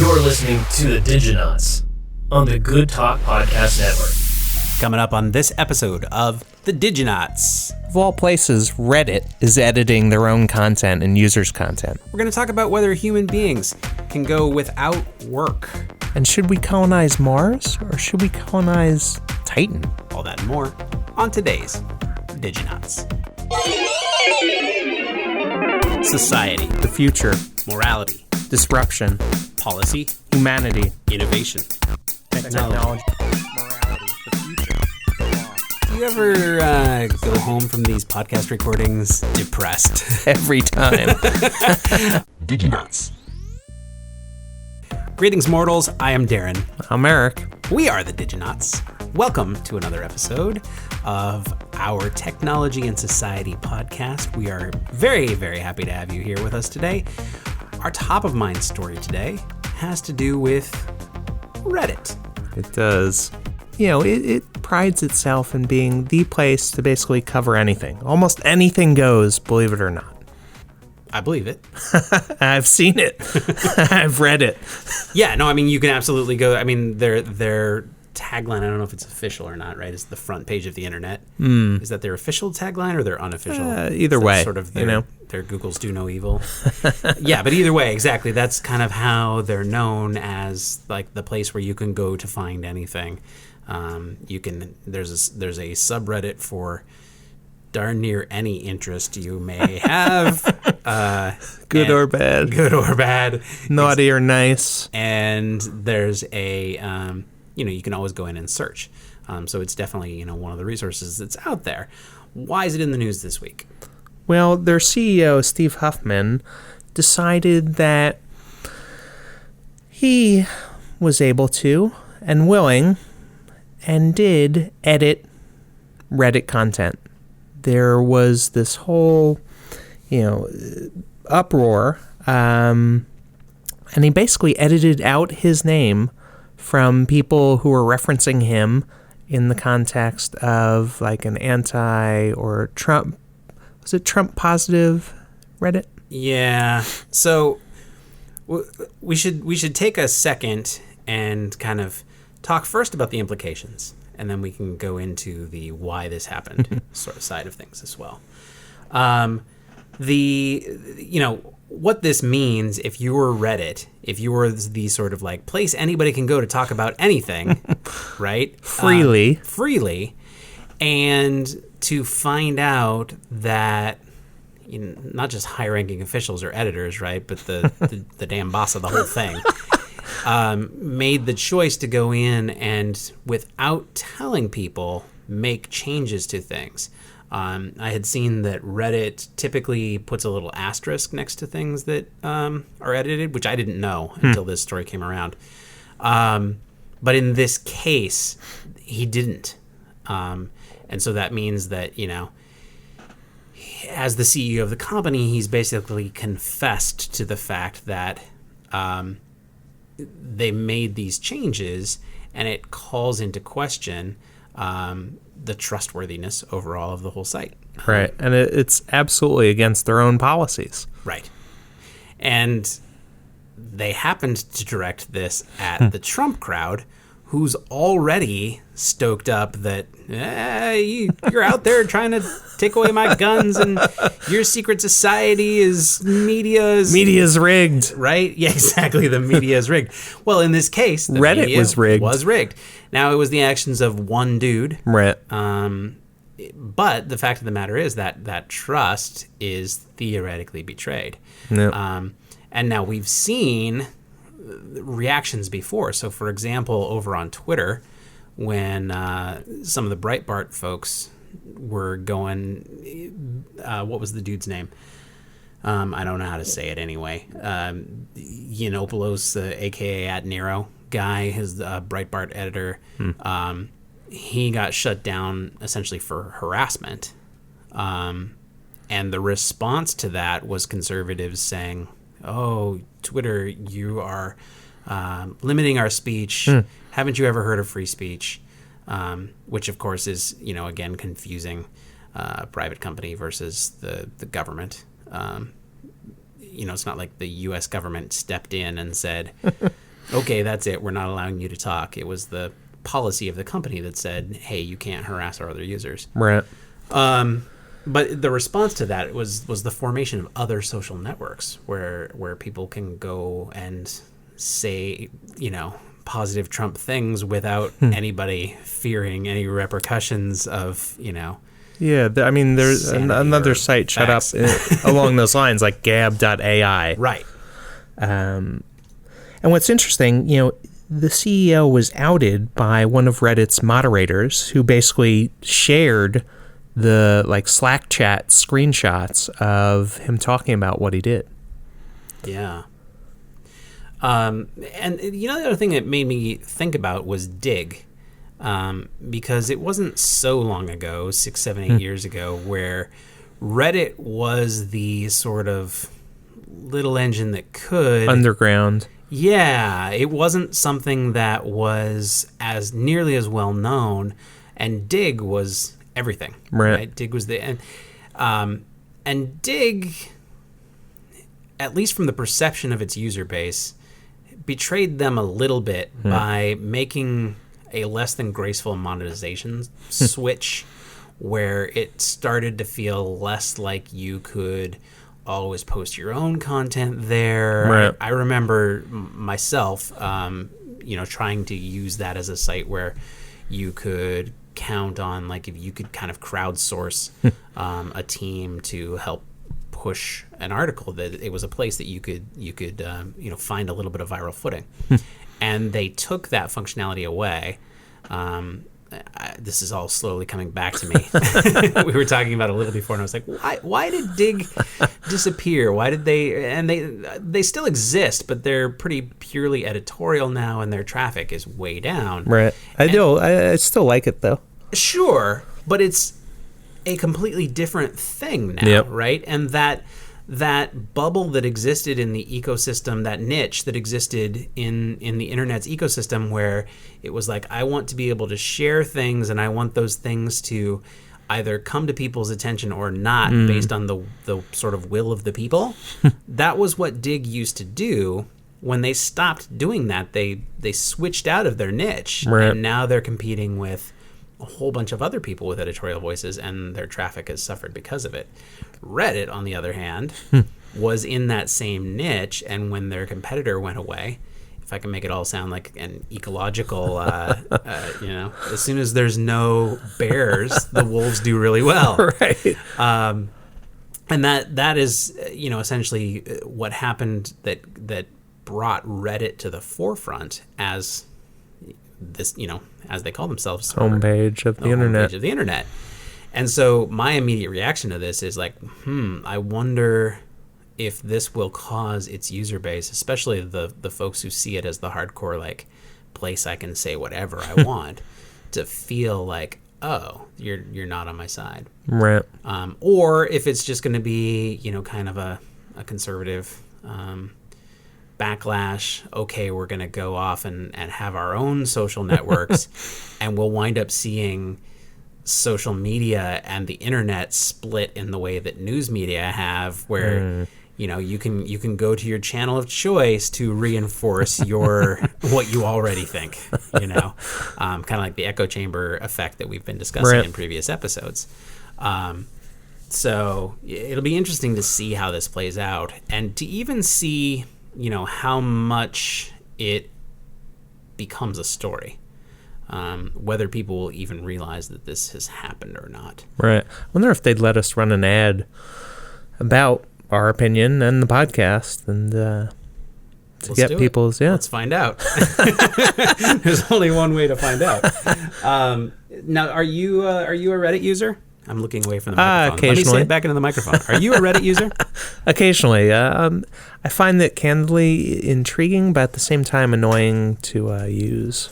You're listening to the Diginauts on the Good Talk Podcast Network. Coming up on this episode of the Diginauts. Of all places, Reddit is editing their own content and users' content. We're going to talk about whether human beings can go without work. And should we colonize Mars or should we colonize Titan? All that and more on today's Diginauts. Society, The future, morality, disruption, policy, humanity, innovation, technology, morality, the future, the law. Do you ever go home from these podcast recordings depressed? Every time. Diginauts. Greetings, mortals. I am Darren. I'm Eric. We are the Diginauts. Welcome to another episode of our Technology and Society podcast. We are very, very happy to have you here with us today. Our top of mind story today has to do with Reddit. It does. You know, it prides itself in being the place to basically cover anything. Almost anything goes, believe it or not. I believe it. I've seen it. I've read it. Yeah, no, I mean, you can absolutely go. I mean, their tagline, I don't know if it's official or not, right? It's the front page of the internet. Is that their official tagline or their unofficial? Either way, sort of their, you know. Their Google's do no evil. Yeah, but either way, exactly. That's kind of how they're known as, like, the place where you can go to find anything. There's a subreddit for darn near any interest you may have. Good or bad. Good or bad. Naughty or nice. And there's a, you can always go in and search. So it's definitely, one of the resources that's out there. Why is it in the news this week? Well, their CEO, Steve Huffman, decided that he was able to and willing and did edit Reddit content. There was this whole, uproar, and he basically edited out his name from people who were referencing him in the context of like an anti or Trump. Was it Trump positive Reddit? Yeah. So we should take a second and kind of talk first about the implications, and then we can go into the why this happened sort of side of things as well. What this means, if you're Reddit, if you're the sort of like place anybody can go to talk about anything, right? Freely, and to find out that not just high-ranking officials or editors, right, but the damn boss of the whole thing made the choice to go in and, without telling people, make changes to things. I had seen that Reddit typically puts a little asterisk next to things that are edited, which I didn't know until this story came around. But in this case, he didn't. And so that means that, as the CEO of the company, he's basically confessed to the fact that they made these changes, and it calls into question the trustworthiness overall of the whole site. Right. And it's absolutely against their own policies. Right. And they happened to direct this at the Trump crowd, who's already stoked up that you're out there trying to take away my guns, and your secret society is media's rigged. Right? Yeah, exactly. The media is rigged. Well, in this case, the Reddit media was rigged. Now, it was the actions of one dude. Right. But the fact of the matter is that trust is theoretically betrayed. Yep. And now we've seen reactions before. So, for example, over on Twitter, when some of the Breitbart folks were going, what was the dude's name? I don't know how to say it anyway. Yiannopoulos, a.k.a. at Nero guy, his Breitbart editor, he got shut down essentially for harassment. And the response to that was conservatives saying, "Oh, Twitter, you are limiting our speech. Haven't you ever heard of free speech?" Which, of course, is, again, confusing private company versus the government. It's not like the U.S. government stepped in and said, okay, that's it. We're not allowing you to talk. It was the policy of the company that said, hey, you can't harass our other users. Right. But the response to that was the formation of other social networks where people can go and say, positive Trump things without anybody fearing any repercussions of, Yeah, there's another site shut up along those lines, like gab.ai. Right. And what's interesting, the CEO was outed by one of Reddit's moderators who basically shared the Slack chat screenshots of him talking about what he did. Yeah. And the other thing that made me think about was Dig. Because it wasn't so long ago, 6, 7, 8 years ago, where Reddit was the sort of little engine that could... Underground. Yeah, it wasn't something that was as nearly as well known, and Dig was everything. Right? Dig was the... And Dig, at least from the perception of its user base, betrayed them a little bit by making a less than graceful monetization switch where it started to feel less like you could always post your own content there. Right. I remember myself, trying to use that as a site where you could count on, if you could kind of crowdsource a team to help push an article, that it was a place that you could find a little bit of viral footing. And they took that functionality away. This is all slowly coming back to me. We were talking about it a little before, and I was like, why did Dig disappear? Why did they? And they still exist, but they're pretty purely editorial now, and their traffic is way down. Right. I still like it, though. Sure, but it's a completely different thing now, right? And that bubble that existed in the ecosystem, that niche that existed in the internet's ecosystem, where it was like, I want to be able to share things, and I want those things to either come to people's attention or not based on the sort of will of the people. That was what Dig used to do. When they stopped doing that, they switched out of their niche, and now they're competing with a whole bunch of other people with editorial voices, and their traffic has suffered because of it. Reddit, on the other hand, was in that same niche, and when their competitor went away, if I can make it all sound like an ecological, as soon as there's no bears, the wolves do really well. Right. And that is, essentially what happened that brought Reddit to the forefront as this, as they call themselves, homepage of the internet. Homepage of the internet. And so my immediate reaction to this is like, I wonder if this will cause its user base, especially the folks who see it as the hardcore place I can say whatever I want, to feel like, oh, you're not on my side. Right. Or if it's just going to be, kind of a conservative backlash. Okay, we're going to go off and have our own social networks, and we'll wind up seeing social media and the internet split in the way that news media have, where you can go to your channel of choice to reinforce your what you already think. Kind of like the echo chamber effect that we've been discussing in previous episodes. So it'll be interesting to see how this plays out, and to even see how much it becomes a story. Whether people will even realize that this has happened or not. Right. I wonder if they'd let us run an ad about our opinion and the podcast, and to get people's... Let's find out. There's only one way to find out. Now, are you a Reddit user? I'm looking away from the microphone. Occasionally. Let me say it back into the microphone. Are you a Reddit user? Occasionally. I find that candidly intriguing, but at the same time annoying to use.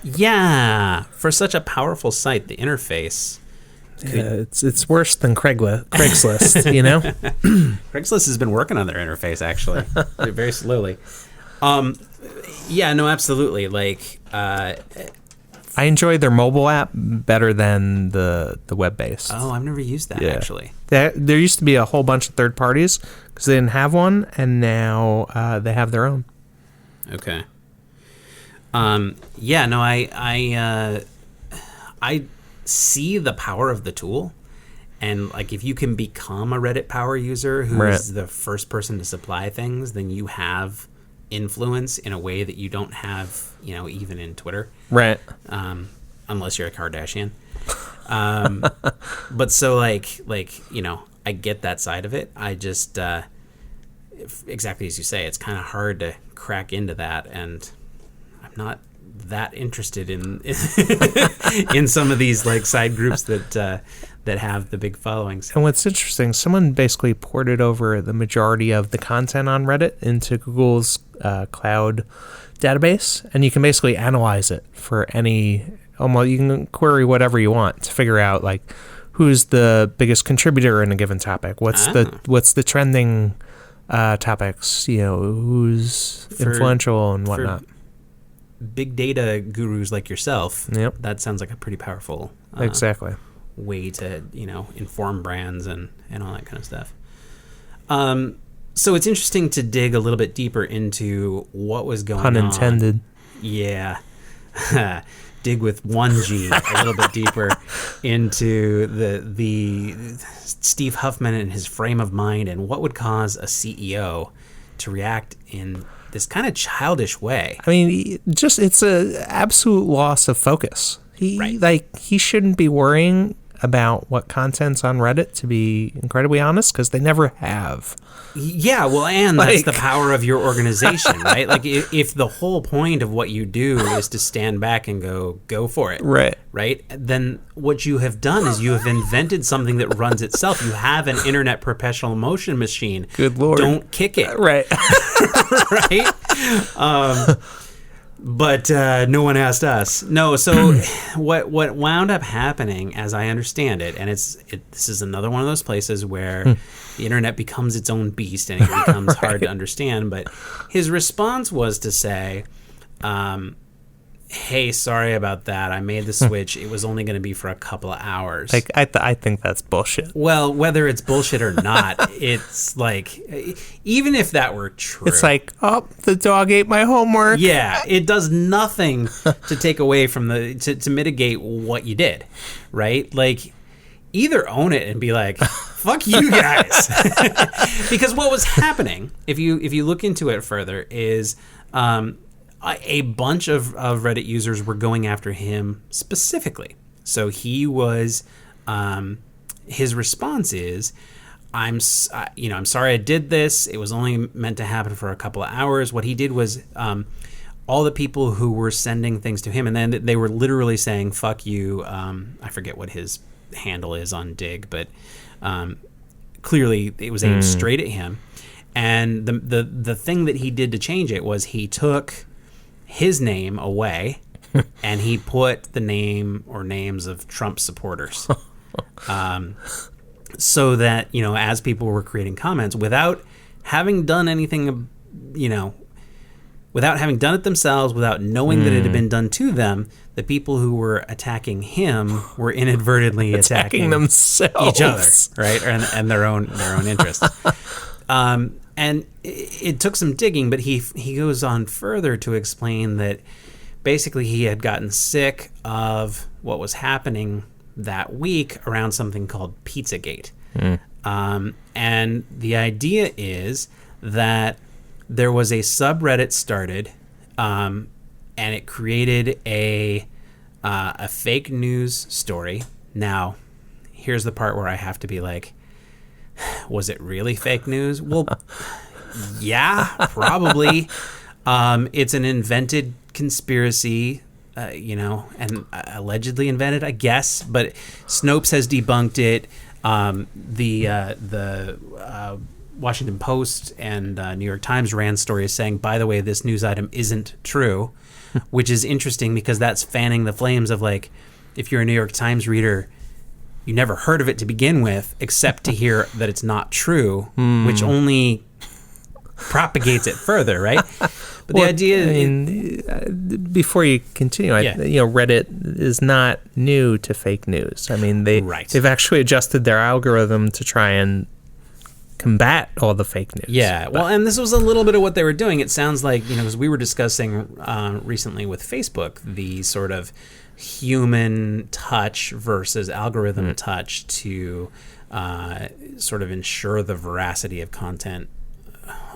Yeah, for such a powerful site, the interface. It's worse than Craigslist, Craigslist has been working on their interface, actually, very slowly. No, absolutely. I enjoy their mobile app better than the web-based. Oh, I've never used that, actually. There used to be a whole bunch of third parties because they didn't have one, and now they have their own. Okay. Yeah, no, I see the power of the tool, and like if you can become a Reddit power user who is the first person to supply things, then you have influence in a way that you don't have, even in Twitter, right? Unless you're a Kardashian. But so like I get that side of it. I just exactly as you say, it's kind of hard to crack into that, and I'm not that interested in in some of these like side groups that have the big followings. And what's interesting, someone basically ported over the majority of the content on Reddit into Google's cloud database, and you can basically analyze it for any. Almost, you can query whatever you want to figure out like who's the biggest contributor in a given topic. What's the trending topics? Who's influential and whatnot. Big data gurus like yourself, yep. That sounds like a pretty powerful exactly way to inform brands and all that kind of stuff. So it's interesting to dig a little bit deeper into what was going on. Pun intended. Yeah. Dig with 1G a little bit deeper into the Steve Huffman and his frame of mind and what would cause a CEO to react in this kind of childish way. I mean, just it's a absolute loss of focus. He shouldn't be worrying about what content's on Reddit, to be incredibly honest, because they never have. Yeah, well, and that's the power of your organization, right? Like, if the whole point of what you do is to stand back and go for it, right? Then what you have done is you have invented something that runs itself. You have an internet perpetual motion machine. Good Lord. Don't kick it. Right. Right? But no one asked us. No, so what wound up happening, as I understand it, and this is another one of those places where the internet becomes its own beast and it becomes hard to understand. But his response was to say, hey, sorry about that. I made the switch. It was only going to be for a couple of hours. Like I think that's bullshit. Well, whether it's bullshit or not, it's like, even if that were true. It's like, oh, the dog ate my homework. Yeah, it does nothing to take away from to mitigate what you did, right? Like, either own it and be like, fuck you guys. Because what was happening, if you look into it further, is a bunch of Reddit users were going after him specifically. So he was, his response is, I'm sorry I did this. It was only meant to happen for a couple of hours. What he did was, all the people who were sending things to him, and then they were literally saying, fuck you. I forget what his handle is on Dig, but clearly it was aimed straight at him. And the thing that he did to change it was he took his name away and he put the name or names of Trump supporters. So that, as people were creating comments, without having done anything, without having done it themselves, without knowing that it had been done to them, the people who were attacking him were inadvertently attacking themselves, each other, right? And their own interests. And it took some digging, but he goes on further to explain that basically he had gotten sick of what was happening that week around something called Pizzagate. And the idea is that there was a subreddit started, and it created a fake news story. Now, here's the part where I have to be like, was it really fake news? Well, yeah, probably. It's an invented conspiracy, and allegedly invented, I guess. But Snopes has debunked it. The Washington Post and New York Times ran stories saying, by the way, this news item isn't true, which is interesting because that's fanning the flames of, like, if you're a New York Times reader, you never heard of it to begin with, except to hear that it's not true, which only propagates it further, right? But the idea... before you continue, Reddit is not new to fake news. I mean, they've actually adjusted their algorithm to try and combat all the fake news. Yeah, well, and this was a little bit of what they were doing. It sounds like, because we were discussing recently with Facebook the sort of human touch versus algorithm touch to sort of ensure the veracity of content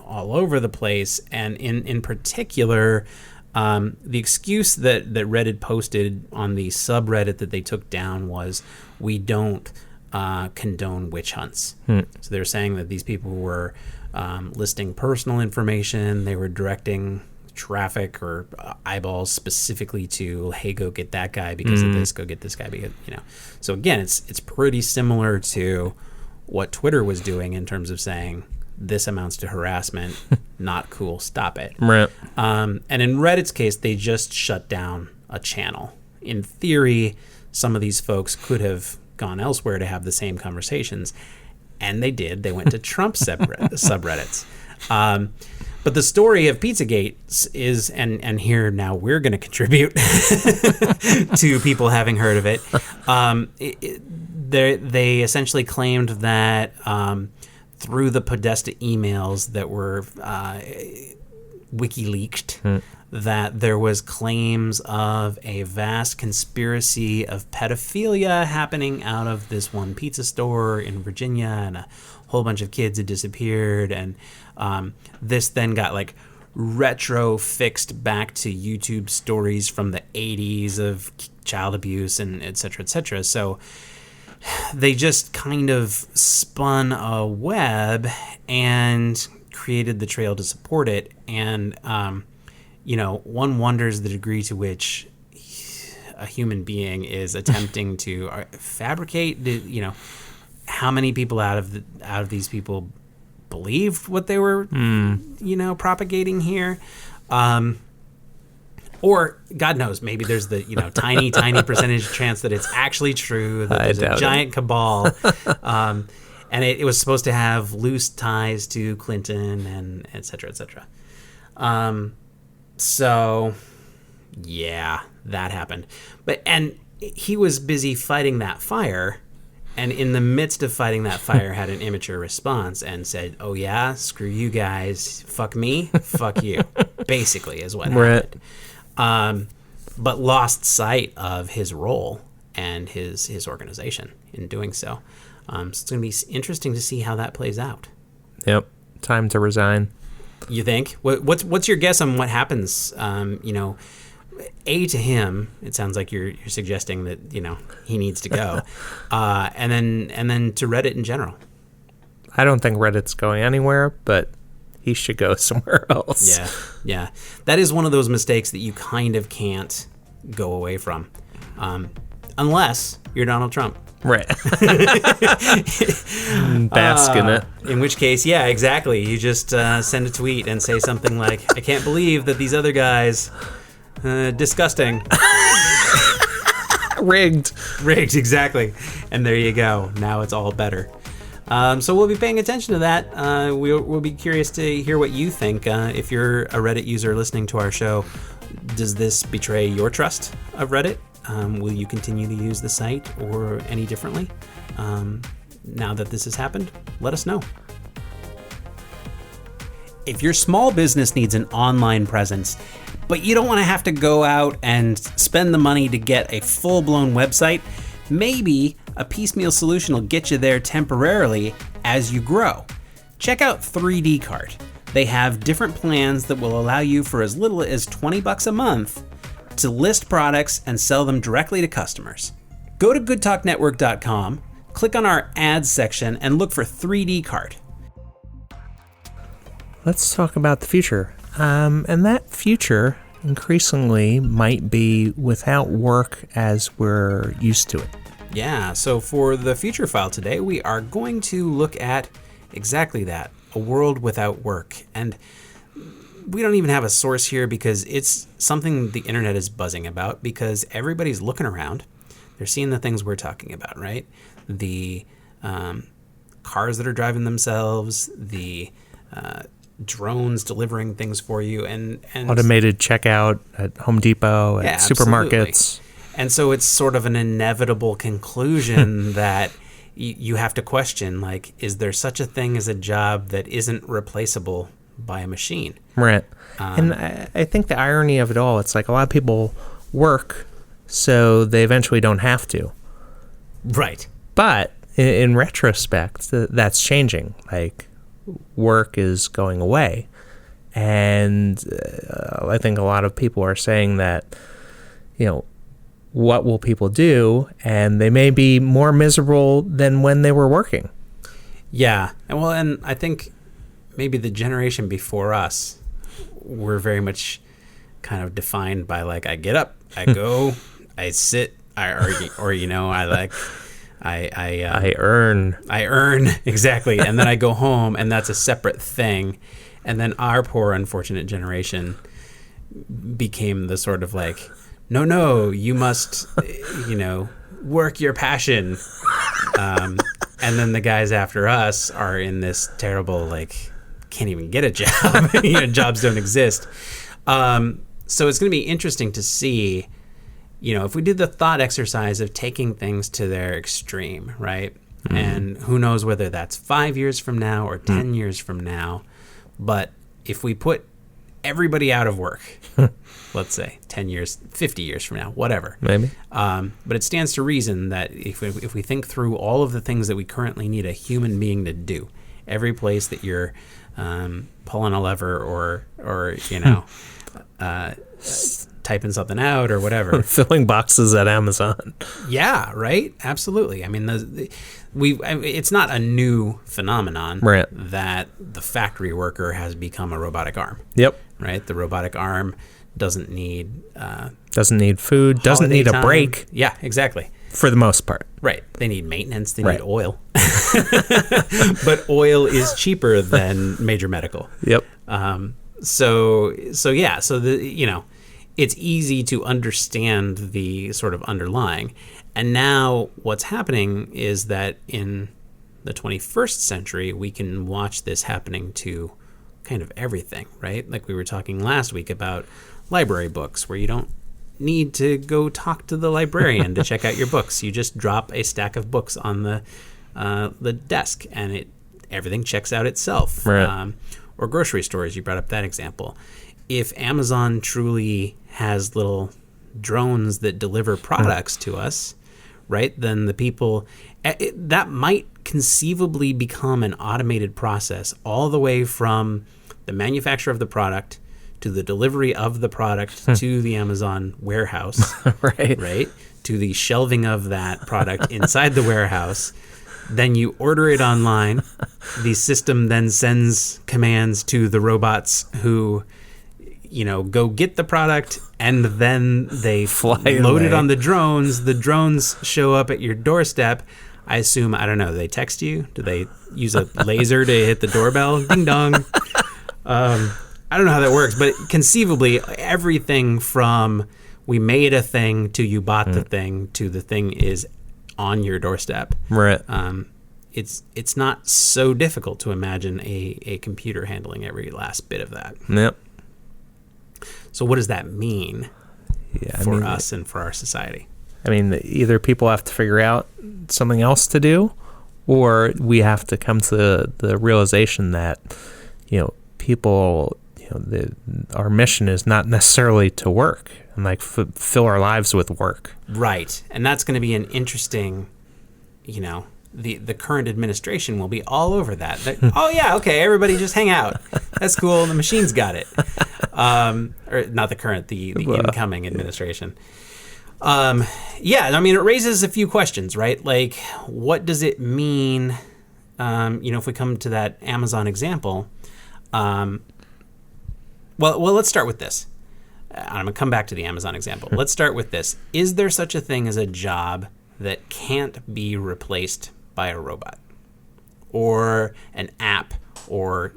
all over the place. And in particular, the excuse that Reddit posted on the subreddit that they took down was, we don't condone witch hunts. So they're saying that these people were listing personal information. They were directing traffic or eyeballs specifically to, hey, go get that guy because of this, go get this guy because, So again, it's pretty similar to what Twitter was doing in terms of saying, this amounts to harassment, not cool, stop it. Right. And in Reddit's case, they just shut down a channel. In theory, some of these folks could have gone elsewhere to have the same conversations, and they did. They went to Trump subreddits. But the story of Pizzagate is, and here now we're going to contribute to people having heard of it. They essentially claimed that through the Podesta emails that were WikiLeaked, that there was claims of a vast conspiracy of pedophilia happening out of this one pizza store in Virginia, and a whole bunch of kids had disappeared, and this then got retro fixed back to YouTube stories from the 80s of child abuse and et cetera, et cetera. So they just kind of spun a web and created the trail to support it. And, one wonders the degree to which a human being is attempting to fabricate, how many people out of these people believed what they were, propagating here. Or God knows, maybe there's the tiny percentage chance that it's actually true, that there's a giant cabal, and it was supposed to have loose ties to Clinton and et cetera, et cetera. So yeah, that happened. And he was busy fighting that fire, and in the midst of fighting that fire had an immature response and said, "Oh yeah, screw you guys, fuck me, fuck you," basically is what happened. But lost sight of his role and his organization in doing so. So it's going to be interesting to see how that plays out. Yep. Time to resign. You think? What's your guess on what happens? To him, it sounds like you're suggesting that he needs to go, and then to Reddit in general. I don't think Reddit's going anywhere, but he should go somewhere else. Yeah. That is one of those mistakes that you kind of can't go away from, unless you're Donald Trump. Right. Bask in it. In which case, yeah, exactly. You just send a tweet and say something like, "I can't believe that these other guys, disgusting." Rigged, exactly. And there you go. Now it's all better. So we'll be paying attention to that. We'll be curious to hear what you think. If you're a Reddit user listening to our show, does this betray your trust of Reddit? Will you continue to use the site or any differently? Now that this has happened, let us know. If your small business needs an online presence, but you don't want to have to go out and spend the money to get a full-blown website, maybe a piecemeal solution will get you there temporarily as you grow. Check out 3D Cart. They have different plans that will allow you for as little as $20 a month to list products and sell them directly to customers. Go to goodtalknetwork.com, click on our ads section, and look for 3D Cart. Let's talk about the future. And that future increasingly might be without work as we're used to it. Yeah, so for the future file today, we are going to look at exactly that, a world without work. And we don't even have a source here because it's something the internet is buzzing about, because everybody's looking around. They're seeing the things we're talking about, right? The cars that are driving themselves, the drones delivering things for you, and automated checkout at Home Depot, at supermarkets. Absolutely. And so it's sort of an inevitable conclusion that you have to question, like, is there such a thing as a job that isn't replaceable by a machine? Right. And I think the irony of it all, it's like a lot of people work so they eventually don't have to. Right. But in retrospect, that's changing. Like, work is going away. And I think a lot of people are saying that, what will people do? And they may be more miserable than when they were working. Yeah. And I think maybe the generation before us were very much kind of defined by, like, I get up, I go, I sit, I earn, exactly, and then I go home, and that's a separate thing. And then our poor unfortunate generation became the sort of like, no, you must, work your passion. And then the guys after us are in this terrible, like, can't even get a job. Jobs don't exist. So it's going to be interesting to see, if we did the thought exercise of taking things to their extreme, right? Mm-hmm. And who knows whether that's 5 years from now or 10 years from now. But if we put everybody out of work, let's say 10 years, 50 years from now, whatever. Maybe. But it stands to reason that if we think through all of the things that we currently need a human being to do, every place that you're pulling a lever or typing something out or whatever. Filling boxes at Amazon. Yeah, right? Absolutely. I mean, it's not a new phenomenon, right, that the factory worker has become a robotic arm. Yep. Right? The robotic arm doesn't need food, doesn't need a break. Yeah, exactly. For the most part. Right. They need maintenance. They need oil. But oil is cheaper than major medical. Yep. So it's easy to understand the sort of underlying. And now what's happening is that in the 21st century, we can watch this happening to kind of everything, right? Like we were talking last week about library books, where you don't need to go talk to the librarian to check out your books. You just drop a stack of books on the desk, and everything checks out itself. Right. Or grocery stores, you brought up that example. If Amazon truly has little drones that deliver products to us, right, then the people, that might conceivably become an automated process all the way from the manufacture of the product to the delivery of the product to the Amazon warehouse, right, to the shelving of that product inside the warehouse. Then you order it online. The system then sends commands to the robots who, go get the product, and then they load it on the drones. The drones show up at your doorstep. I assume, I don't know, they text you? Do they use a laser to hit the doorbell? Ding dong. I don't know how that works, but conceivably, everything from we made a thing to you bought the thing to the thing is on your doorstep. Right. It's not so difficult to imagine a computer handling every last bit of that. Yep. So what does that mean for us and for our society? I mean, either people have to figure out something else to do, or we have to come to the realization that, people, our mission is not necessarily to work and like fill our lives with work. Right. And that's going to be an interesting, the current administration will be all over that. Oh yeah, okay, everybody just hang out. That's cool. The machine's got it. Or not the current, the incoming administration. It raises a few questions, right? Like, what does it mean? If we come to that Amazon example, well, let's start with this. I'm going to come back to the Amazon example. Let's start with this. Is there such a thing as a job that can't be replaced by a robot or an app or,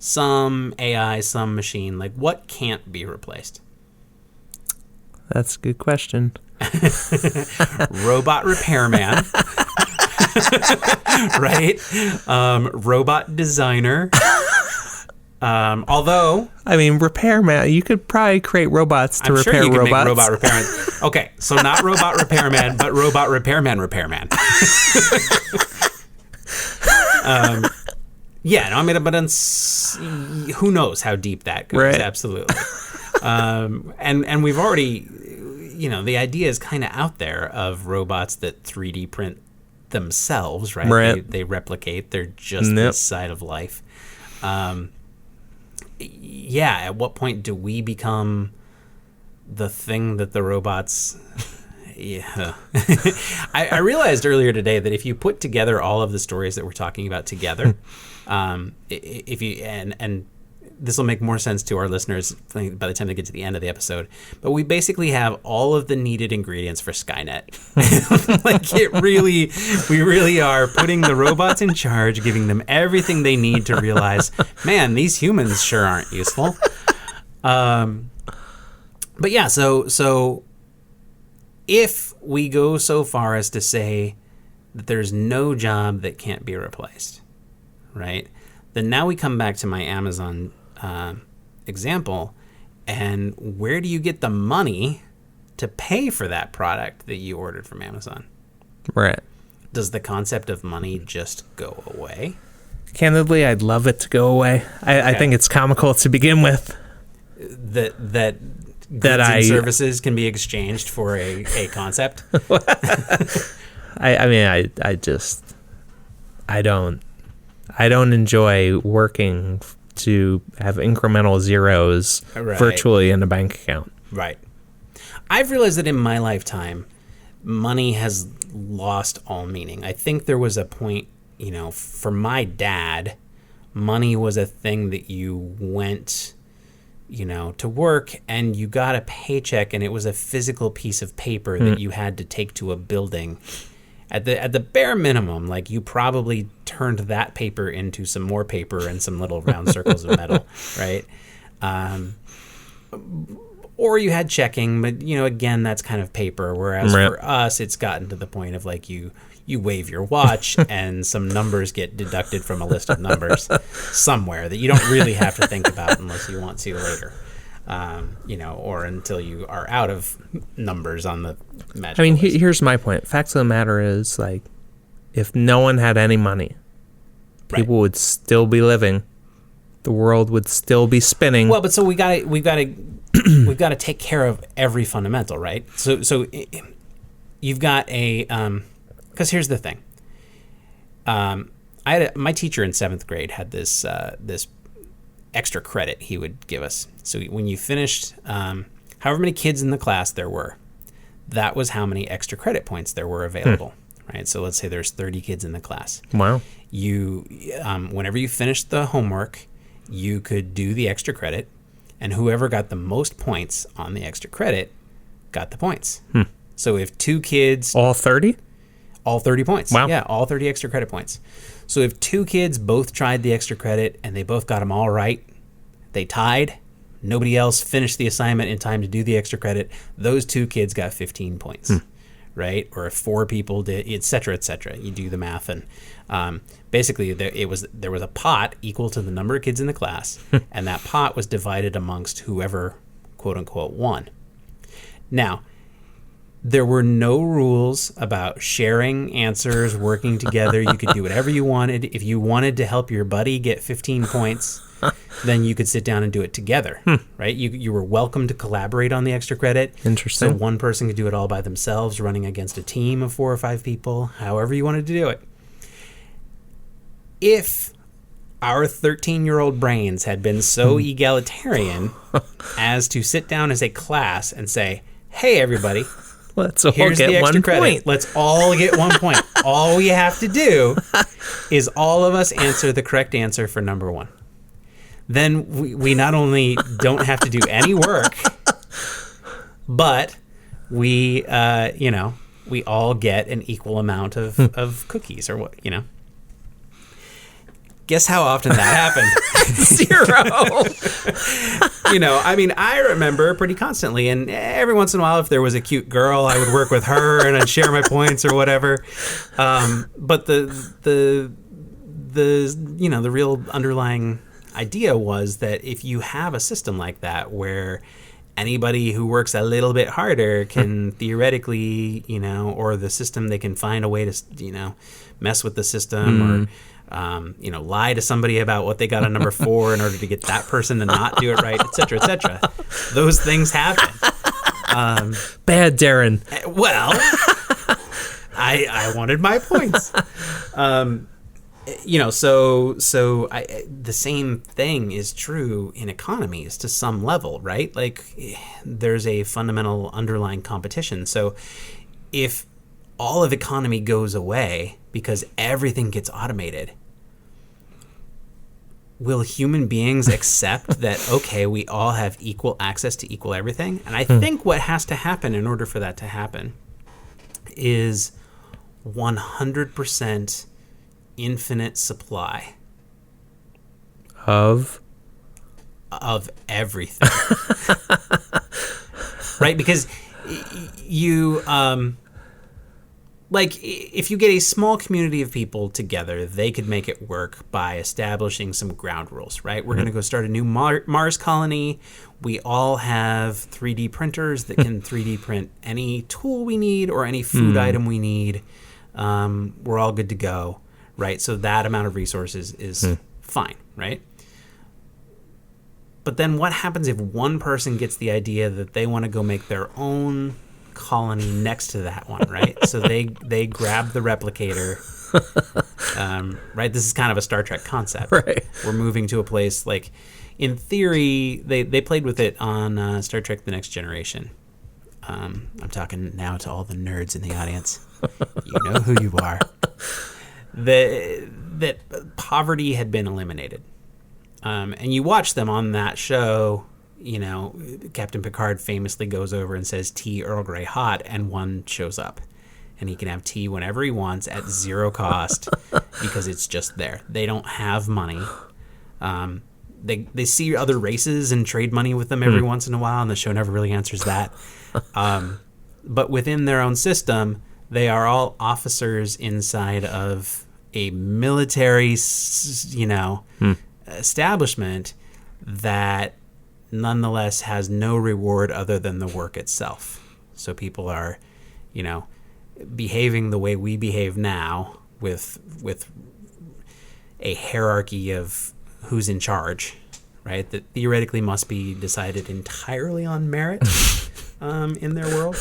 some AI, some machine? Like, what can't be replaced? That's a good question. Robot repairman. Right? Robot designer. Although, I mean, repairman. You could probably create robots to repair you could robots. make robot repairman. Okay, so not robot repairman, but robot repairman. Yeah, no, I mean, but who knows how deep that goes? Right. Absolutely. And we've already, the idea is kind of out there of robots that 3D print themselves, right? Right. They replicate. They're just this side of life. Yeah, at what point do we become the thing that the robots... Yeah. I realized earlier today that if you put together all of the stories that we're talking about together, if you and this will make more sense to our listeners by the time they get to the end of the episode, but we basically have all of the needed ingredients for Skynet. We really are putting the robots in charge, giving them everything they need to realize, man, these humans sure aren't useful. But yeah, so if we go so far as to say that there's no job that can't be replaced, right? Then now we come back to my Amazon example, and where do you get the money to pay for that product that you ordered from Amazon? Right. Does the concept of money just go away? Candidly, I'd love it to go away. I think it's comical to begin with. That goods and services can be exchanged for a concept. I don't enjoy working to have incremental zeros virtually in a bank account. Right. I've realized that in my lifetime, money has lost all meaning. I think there was a point, for my dad, money was a thing that you went, to work and you got a paycheck, and it was a physical piece of paper that you had to take to a building. At the bare minimum, like, you probably turned that paper into some more paper and some little round circles of metal, right? Or you had checking, but again, that's kind of paper. Whereas for us, it's gotten to the point of like you wave your watch and some numbers get deducted from a list of numbers somewhere that you don't really have to think about unless you want to later. Or until you are out of numbers on the magical list. Here's my point. Fact of the matter is, like, if no one had any money, people would still be living. The world would still be spinning. Well, but so we've got to take care of every fundamental, right? So you've got because here's the thing. My teacher in 7th grade had this extra credit he would give us. So when you finished, however many kids in the class there were, that was how many extra credit points there were available, right? So let's say there's 30 kids in the class. Wow. You, whenever you finished the homework, you could do the extra credit, and whoever got the most points on the extra credit got the points. So if 2 kids... All 30? All 30 points. Wow. Yeah, all 30 extra credit points. So if 2 kids both tried the extra credit and they both got them all right, they tied, nobody else finished the assignment in time to do the extra credit, those 2 kids got 15 points, right? Or if 4 people did, et cetera, et cetera. You do the math, and basically there was a pot equal to the number of kids in the class, and that pot was divided amongst whoever, quote unquote, won. Now, there were no rules about sharing answers, working together. You could do whatever you wanted. If you wanted to help your buddy get 15 points, then you could sit down and do it together, right? You were welcome to collaborate on the extra credit. Interesting. So one person could do it all by themselves, running against a team of 4 or 5 people, however you wanted to do it. If our 13-year-old brains had been so egalitarian as to sit down as a class and say, hey, everybody, let's all here's get the extra 1 credit. point. Let's all get 1 point. All we have to do is all of us answer the correct answer for number 1. Then we not only don't have to do any work, but we all get an equal amount of cookies or what, Guess how often that happened? 0. I remember pretty constantly, and every once in a while, if there was a cute girl, I would work with her and I'd share my points or whatever. But the real underlying idea was that if you have a system like that where anybody who works a little bit harder can theoretically, or the system, they can find a way to, mess with the system or, lie to somebody about what they got on number 4 in order to get that person to not do it right, et cetera, et cetera. Those things happen. Bad, Darren. Well, I wanted my points. The same thing is true in economies to some level, right? Like, there's a fundamental underlying competition. So if all of economy goes away because everything gets automated, will human beings accept that, okay, we all have equal access to equal everything? And I think what has to happen in order for that to happen is 100% infinite supply of everything. Right? Because you if you get a small community of people together, they could make it work by establishing some ground rules, right? We're going to go start a new Mars colony. We all have 3D printers that can 3D print any tool we need or any food item we need. We're all good to go, right? So that amount of resources is fine, right? But then what happens if one person gets the idea that they want to go make their own colony next to that one, right? So they grab the replicator, right? This is kind of a Star Trek concept. Right. We're moving to a place, like, in theory, they played with it on Star Trek The Next Generation. I'm talking now to all the nerds in the audience. You know who you are. That poverty had been eliminated. And you watch them on that show, Captain Picard famously goes over and says, tea Earl Grey hot, and one shows up. And he can have tea whenever he wants at zero cost because it's just there. They don't have money. They see other races and trade money with them every once in a while, and the show never really answers that. But within their own system, they are all officers inside of a military, establishment that nonetheless has no reward other than the work itself. So people are, behaving the way we behave now with a hierarchy of who's in charge, right? That theoretically must be decided entirely on merit in their world.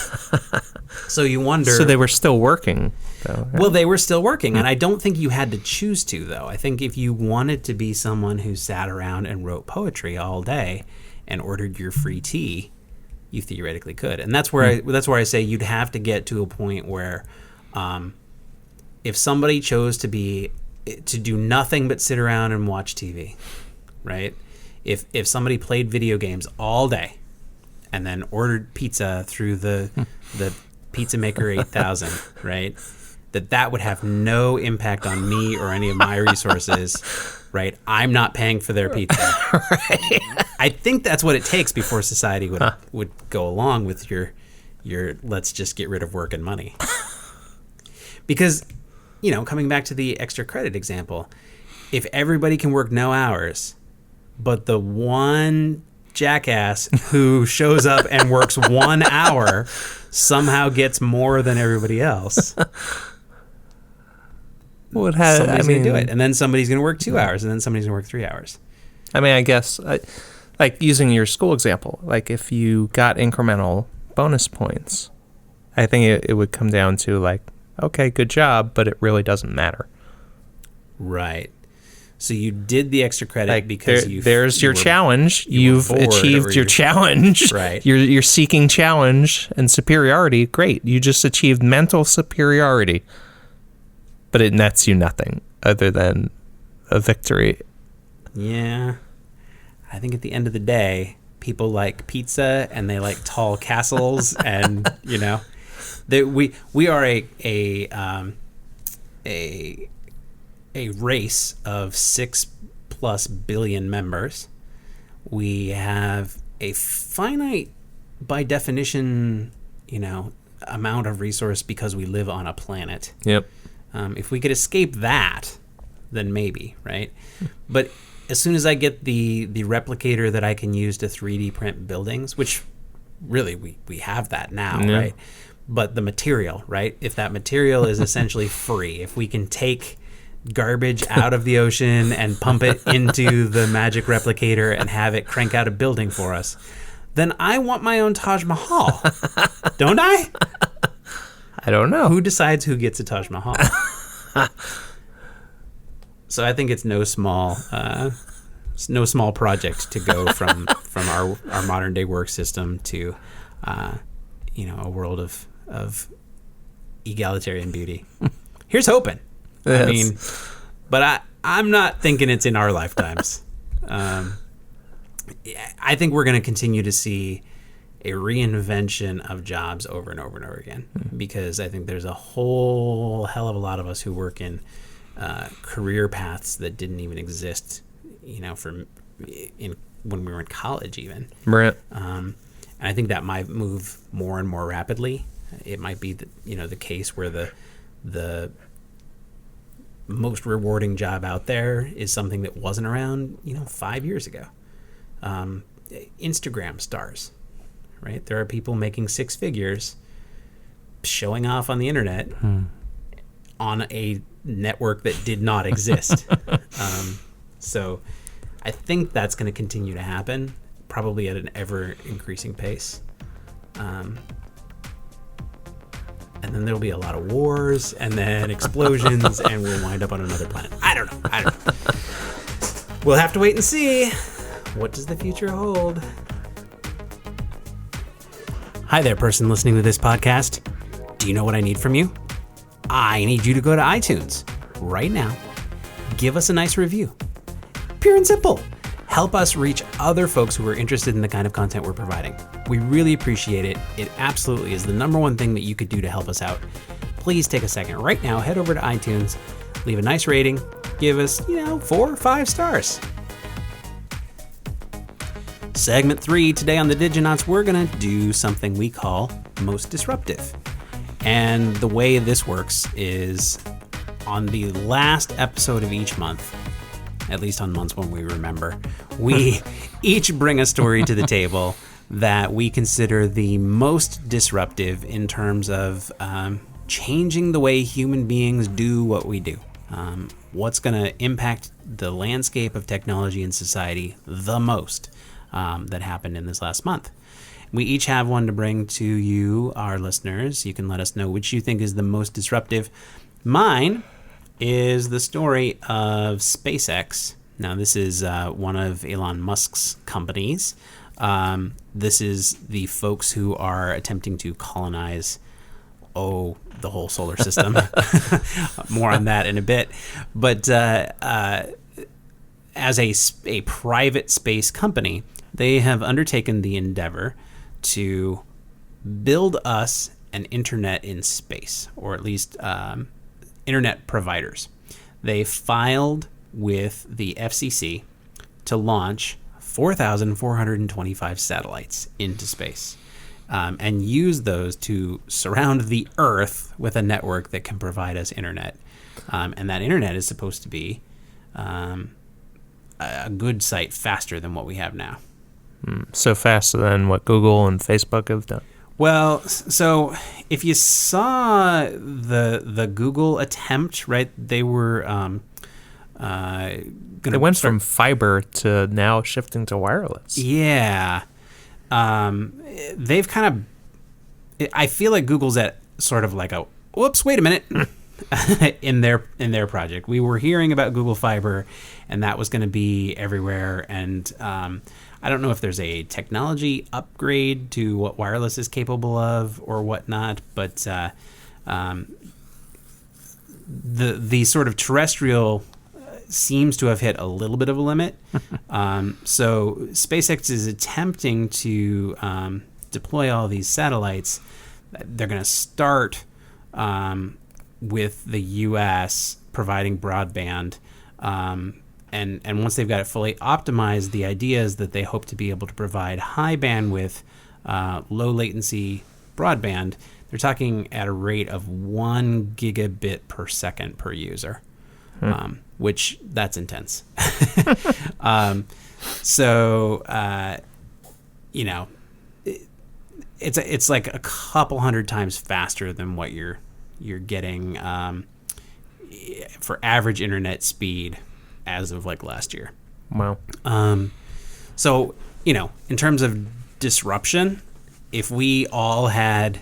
So you wonder... So they were still working, though. Right? Well, they were still working, and I don't think you had to choose to, though. I think if you wanted to be someone who sat around and wrote poetry all day and ordered your free tea, you theoretically could. And that's where I say you'd have to get to a point where if somebody chose to do nothing but sit around and watch TV, right? If somebody played video games all day and then ordered pizza through the Pizza Maker 8000, right? That would have no impact on me or any of my resources, right? I'm not paying for their pizza. Right. I think that's what it takes before society would go along with your let's just get rid of work and money. Because, coming back to the extra credit example, if everybody can work no hours, but the one jackass who shows up and works 1 hour somehow gets more than everybody else. Somebody's going to do it. And then somebody's going to work 2 hours, and then somebody's going to work 3 hours. I mean, I guess, like using your school example, like if you got incremental bonus points, I think it would come down to like, okay, good job, but it really doesn't matter. Right. So you did the extra credit because there's your challenge. You've achieved your challenge. Right. You're seeking challenge and superiority. Great. You just achieved mental superiority. But it nets you nothing other than a victory. Yeah. I think at the end of the day, people like pizza and they like tall castles and, we are a race of 6+ billion members. We have a finite, by definition, amount of resource because we live on a planet. Yep. If we could escape that, then maybe, right? But as soon as I get the replicator that I can use to 3D print buildings, which really we have that now, right? But the material, right? If that material is essentially free, if we can take garbage out of the ocean and pump it into the magic replicator and have it crank out a building for us, then I want my own Taj Mahal. Don't I? I don't know. Who decides who gets a Taj Mahal? So I think it's no small project to go from our modern day work system to a world of egalitarian beauty. Here's hoping. Yes. I mean, but I'm not thinking it's in our lifetimes. I think we're going to continue to see a reinvention of jobs over and over and over again, because I think there's a whole hell of a lot of us who work in career paths that didn't even exist, when we were in college even. Right. And I think that might move more and more rapidly. It might be the case where the most rewarding job out there is something that wasn't around 5 years ago. Instagram stars, right? There are people making six figures showing off on the internet on a network that did not exist. So I think that's going to continue to happen, probably at an ever increasing pace. And then there'll be a lot of wars and then explosions and we'll wind up on another planet. I don't know. We'll have to wait and see. What does the future hold? Hi there, person listening to this podcast. Do you know what I need from you? I need you to go to iTunes right now. Give us a nice review. Pure and simple. Help us reach other folks who are interested in the kind of content we're providing. We really appreciate it. It absolutely is the number one thing that you could do to help us out. Please take a second right now, head over to iTunes, leave a nice rating, give us, 4 or 5 stars. Segment 3, today on the Diginauts, we're going to do something we call Most Disruptive. And the way this works is on the last episode of each month, at least on months when we remember, we each bring a story to the table that we consider the most disruptive in terms of changing the way human beings do what we do. What's going to impact the landscape of technology and society the most that happened in this last month. We each have one to bring to you, our listeners. You can let us know which you think is the most disruptive. Mine is the story of SpaceX. Now, this is one of Elon Musk's companies. This is the folks who are attempting to colonize, the whole solar system. More on that in a bit. But as a private space company, they have undertaken the endeavor to build us an internet in space, or at least internet providers. They filed with the FCC to launch 4,425 satellites into space and use those to surround the Earth with a network that can provide us internet. And that internet is supposed to be a good site faster than what we have now. So faster than what Google and Facebook have done. Well, so if you saw the Google attempt, right, they were they went from fiber to now shifting to wireless. Yeah. They've kind of, I feel like Google's at sort of like a, whoops, wait a minute, in their project. We were hearing about Google Fiber, and that was going to be everywhere, and I don't know if there's a technology upgrade to what wireless is capable of or whatnot, but the sort of terrestrial seems to have hit a little bit of a limit. So SpaceX is attempting to deploy all these satellites. They're going to start with the U.S. providing broadband. And once they've got it fully optimized, the idea is that they hope to be able to provide high bandwidth, low latency broadband. They're talking at a rate of 1 gigabit per second per user. which that's intense. So it's like a couple hundred times faster than what you're getting for average internet speed as of like last year. Wow. So, in terms of disruption, if we all had,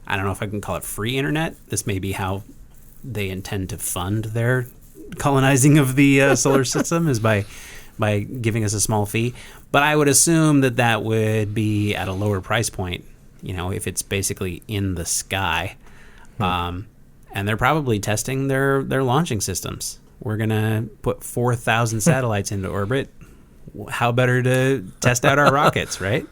I don't know if I can call it free internet, this may be how they intend to fund their colonizing of the solar system, is by giving us a small fee. But I would assume that would be at a lower price point, if it's basically in the sky. And they're probably testing their launching systems. We're going to put 4,000 satellites into orbit. How better to test out our rockets, right?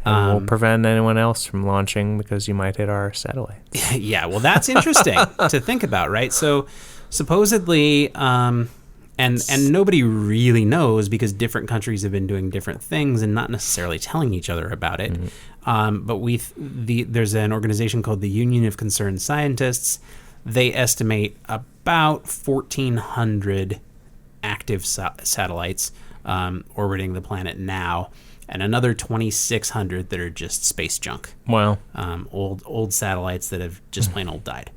And we'll prevent anyone else from launching because you might hit our satellite. Yeah, well, that's interesting to think about, right? So supposedly, and nobody really knows because different countries have been doing different things and not necessarily telling each other about it. But there's an organization called the Union of Concerned Scientists. They estimate about 1,400 active satellites orbiting the planet now, and another 2,600 that are just space junk. Wow. Old satellites that have just plain old died.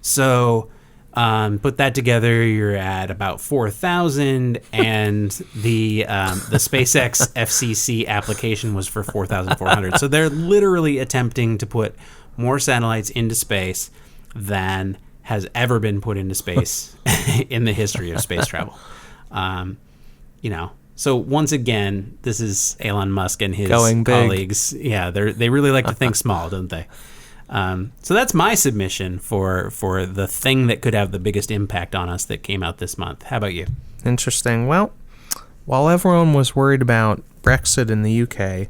So put that together, you're at about 4,000, and the SpaceX FCC application was for 4,400. So they're literally attempting to put more satellites into space than has ever been put into space in the history of space travel. So once again, this is Elon Musk and his colleagues. Yeah, they really like to think small, don't they? So that's my submission for the thing that could have the biggest impact on us that came out this month. How about you? Interesting. Well, while everyone was worried about Brexit in the UK,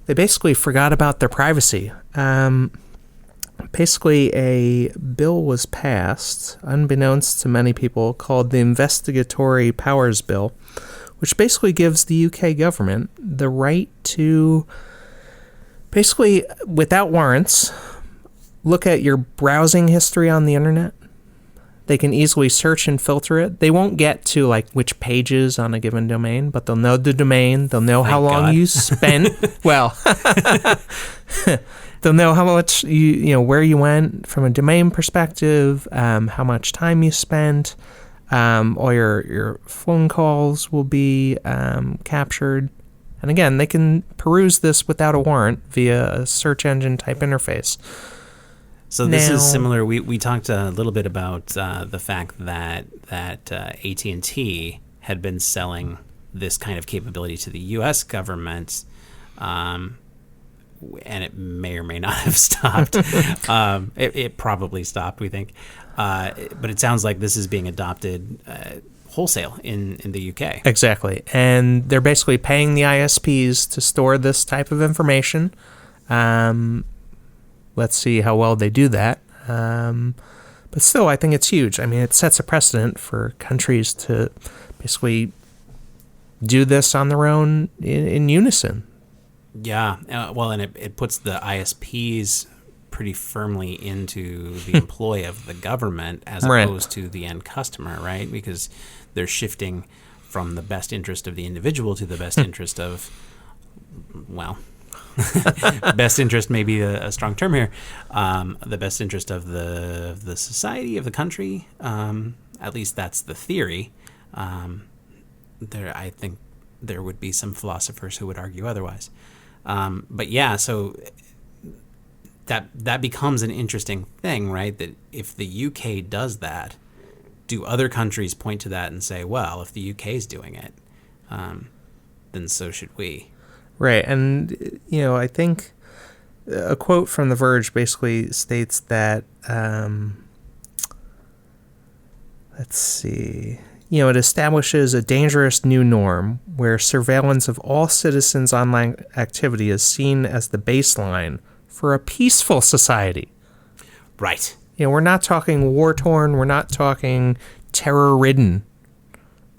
they basically forgot about their privacy. Basically, a bill was passed, unbeknownst to many people, called the Investigatory Powers Bill, which basically gives the UK government the right to, basically, without warrants, look at your browsing history on the internet. They can easily search and filter it. They won't get to like which pages on a given domain, but they'll know the domain. They'll know how long you spent. Well, they'll know how much where you went from a domain perspective, how much time you spent. All your phone calls will be captured. And again, they can peruse this without a warrant via a search engine type interface. So this is similar. We talked a little bit about the fact that AT&T had been selling this kind of capability to the U.S. government, and it may or may not have stopped. It probably stopped, we think. But it sounds like this is being adopted wholesale in the UK. Exactly. And they're basically paying the ISPs to store this type of information. Let's see how well they do that. But still, I think it's huge. I mean, it sets a precedent for countries to basically do this on their own in unison. Yeah. And it puts the ISPs pretty firmly into the employ of the government as opposed to the end customer, right? Because they're shifting from the best interest of the individual to the best interest of, best interest may be a strong term here, the best interest of the society, of the country. At least that's the theory. I think there would be some philosophers who would argue otherwise. But yeah, so that becomes an interesting thing, right? That if the UK does that, do other countries point to that and say, well, if the UK is doing it, then so should we? Right. And, I think a quote from The Verge basically states that, let's see, it establishes a dangerous new norm where surveillance of all citizens' online activity is seen as the baseline for a peaceful society. Right. We're not talking war-torn. We're not talking terror-ridden.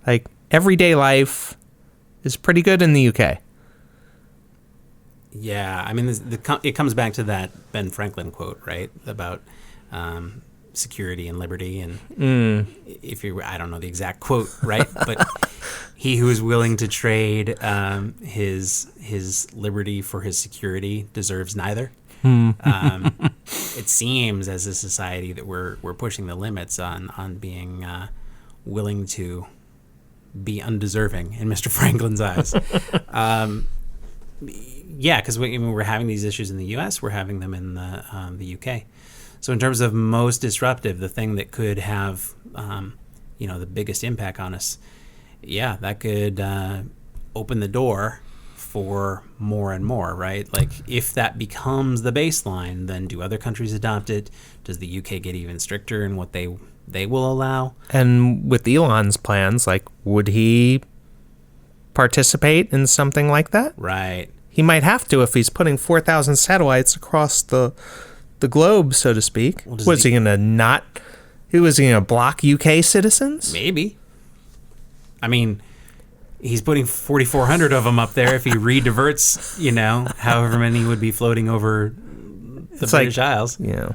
Like, everyday life is pretty good in the UK. Yeah, I mean, it comes back to that Ben Franklin quote, right? About security and liberty. And if you, I don't know the exact quote, right? But he who is willing to trade his liberty for his security deserves neither. It seems as a society that we're pushing the limits on being willing to be undeserving in Mr. Franklin's eyes. Yeah, because we're having these issues in the U.S., we're having them in the U.K. So in terms of most disruptive, the thing that could have the biggest impact on us, yeah, that could open the door for more and more, right? Like, if that becomes the baseline, then do other countries adopt it? Does the UK get even stricter in what they will allow? And with Elon's plans, like, would he participate in something like that? Right. He might have to if he's putting 4,000 satellites across the globe, so to speak. Well, was he going to block UK citizens? Maybe. I mean, he's putting 4,400 of them up there if he rediverts, however many would be floating over the British Isles. Yeah.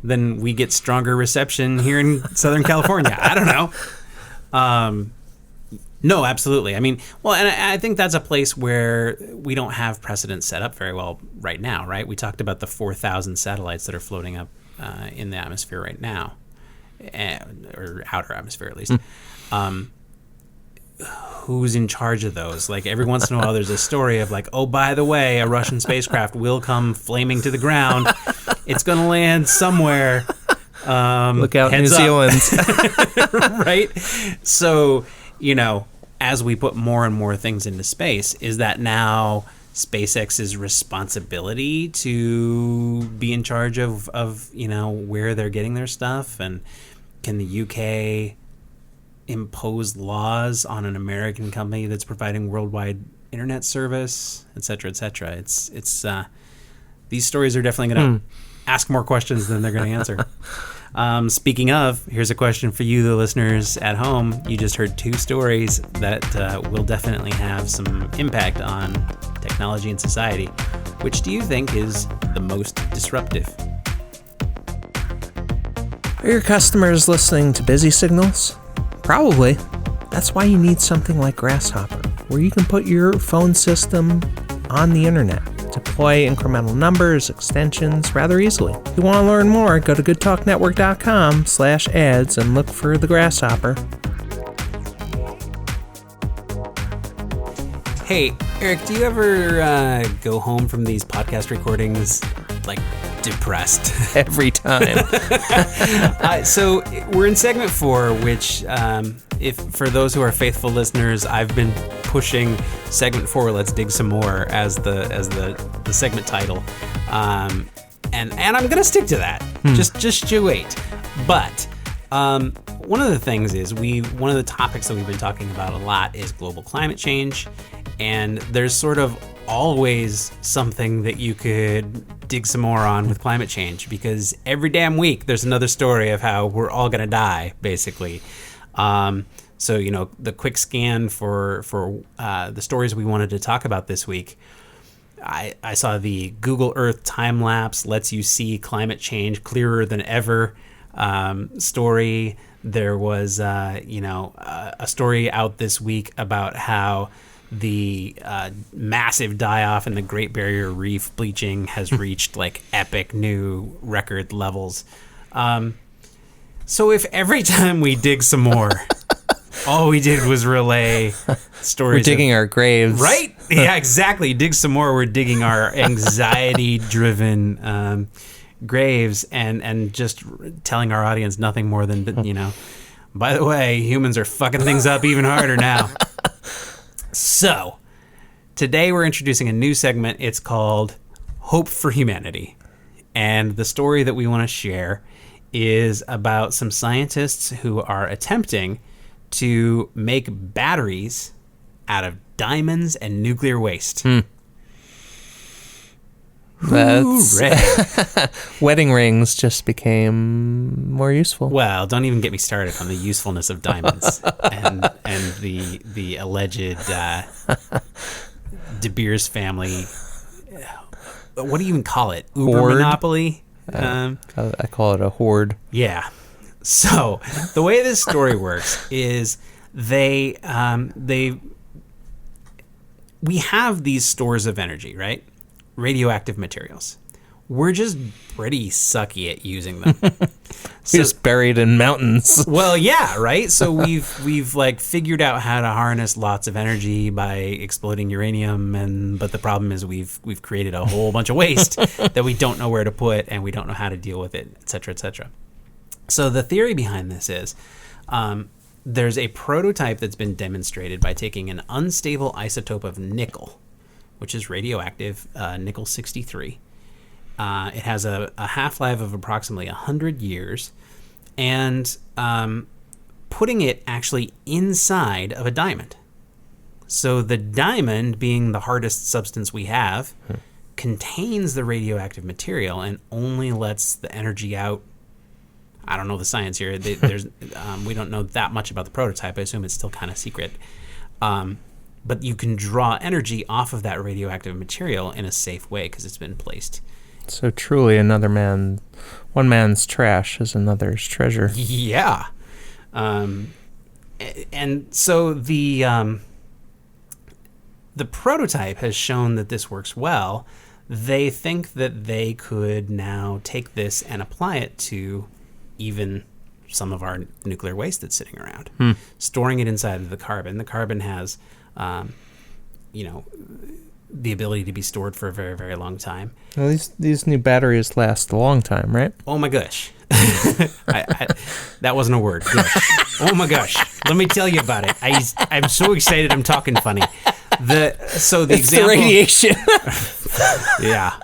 Then we get stronger reception here in Southern California. I don't know. No, absolutely. I mean, well, and I think that's a place where we don't have precedent set up very well right now, right? We talked about the 4,000 satellites that are floating up in the atmosphere right now, or outer atmosphere at least. Who's in charge of those? Like, every once in a while there's a story of like, oh, by the way, a Russian spacecraft will come flaming to the ground. It's going to land somewhere. Look out, New Zealand. Right? So, as we put more and more things into space, is that now SpaceX's responsibility to be in charge of where they're getting their stuff? And can the UK impose laws on an American company that's providing worldwide internet service, et cetera, et cetera? It's these stories are definitely going to ask more questions than they're going to answer. Speaking of, here's a question for you, the listeners at home. You just heard two stories that will definitely have some impact on technology and society. Which do you think is the most disruptive? Are your customers listening to busy signals? Probably. That's why you need something like Grasshopper, where you can put your phone system on the internet. Deploy incremental numbers, extensions rather easily. If you want to learn more, go to goodtalknetwork.com/ads and look for the Grasshopper. Hey, Eric, do you ever go home from these podcast recordings like depressed? Every time. So we're in segment 4, which, if for those who are faithful listeners, I've been pushing segment 4, Let's Dig Some More, as the segment title, and I'm gonna stick to that. Just you wait. But one of the things is one of the topics that we've been talking about a lot is global climate change, and there's sort of always something that you could dig some more on with climate change, because every damn week there's another story of how we're all gonna die, basically. So, the quick scan for the stories we wanted to talk about this week, I saw the Google Earth time lapse lets you see climate change clearer than ever story. There was, a story out this week about how the massive die-off in the Great Barrier Reef bleaching has reached like epic new record levels. So if every time we dig some more, all we did was relay stories. We're digging our graves. Right? Yeah, exactly. Dig some more. We're digging our anxiety-driven graves and just telling our audience nothing more than, by the way, humans are fucking things up even harder now. So, today we're introducing a new segment. It's called Hope for Humanity. And the story that we want to share is about some scientists who are attempting to make batteries out of diamonds and nuclear waste. Wedding rings just became more useful. Well, don't even get me started on the usefulness of diamonds and the alleged De Beers family. What do you even call it? Uber Hoard? monopoly? I call it a hoard. Yeah. So the way this story works is we have these stores of energy, right? Radioactive materials. We're just pretty sucky at using them. Just buried in mountains. Well, yeah, right. So we've like figured out how to harness lots of energy by exploding uranium, but the problem is we've created a whole bunch of waste that we don't know where to put, and we don't know how to deal with it, et cetera, et cetera. So the theory behind this is there's a prototype that's been demonstrated by taking an unstable isotope of nickel, which is radioactive, nickel 63. It has a half-life of approximately 100 years, and putting it actually inside of a diamond. So the diamond, being the hardest substance we have, contains the radioactive material and only lets the energy out. I don't know the science here. We don't know that much about the prototype. I assume it's still kind of secret. But you can draw energy off of that radioactive material in a safe way because it's been placed. So truly, one man's trash is another's treasure. Yeah. And so the prototype has shown that this works well. They think that they could now take this and apply it to even some of our nuclear waste that's sitting around, storing it inside of the carbon. The carbon has, the ability to be stored for a very, very long time. Well, these new batteries last a long time, right? Oh my gosh. That wasn't a word. Gosh. Oh my gosh. Let me tell you about it. I'm so excited I'm talking funny. It's example, the radiation. Yeah.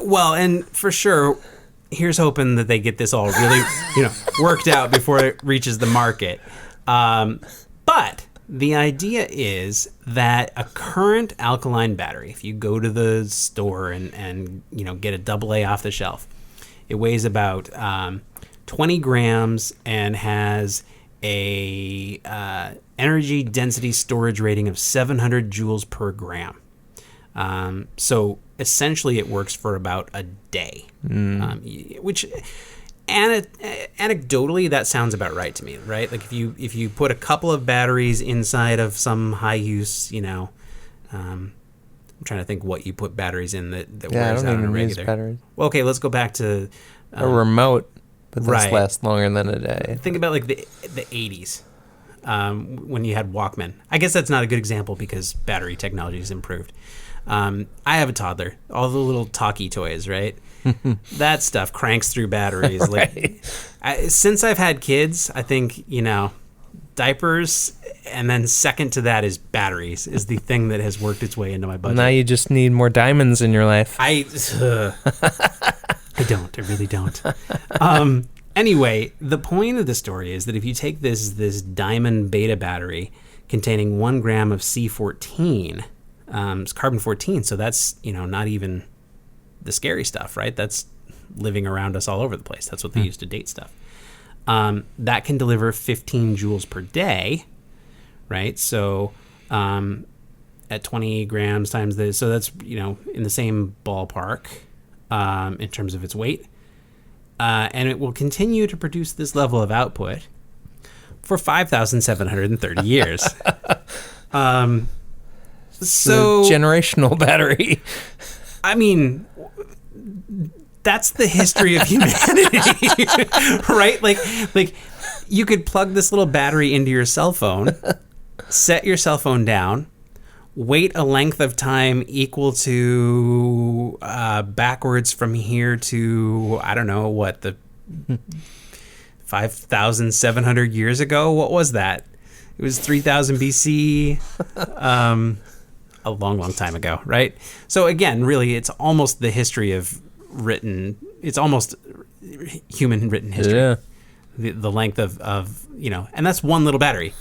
Well, and for sure, here's hoping that they get this all really, worked out before it reaches the market. But the idea is that a current alkaline battery, if you go to the store and get a AA off the shelf, it weighs about 20 grams and has a energy density storage rating of 700 joules per gram. So essentially it works for about a day, which anecdotally that sounds about right to me, right? Like if you put a couple of batteries inside of some high use, I'm trying to think what you put batteries in that wears out on a regular. Batteries. Well, okay, let's go back to a remote, but this right. lasts longer than a day. Think about like the 80s. When you had Walkman. I guess that's not a good example because battery technology has improved. I have a toddler. All the little talkie toys, right? That stuff cranks through batteries. Right. Since I've had kids, I think, diapers, and then second to that is batteries, is the thing that has worked its way into my budget. Now you just need more diamonds in your life. I don't. I really don't. Anyway, the point of the story is that if you take this diamond beta battery containing 1 gram of C14, it's carbon-14, so that's, not even the scary stuff, right? That's living around us all over the place. That's what they use to date stuff. That can deliver 15 joules per day, right? So at 20 grams times this, so that's, in the same ballpark in terms of its weight. And it will continue to produce this level of output for 5,730 years. So generational battery. I mean, that's the history of humanity, right? Like you could plug this little battery into your cell phone, set your cell phone down, wait a length of time equal to backwards from here to, I don't know, what, the 5,700 years ago? What was that? It was 3,000 BC, a long, long time ago, right? So again, really, it's almost the history of it's almost human written history. Yeah. The length of, and that's one little battery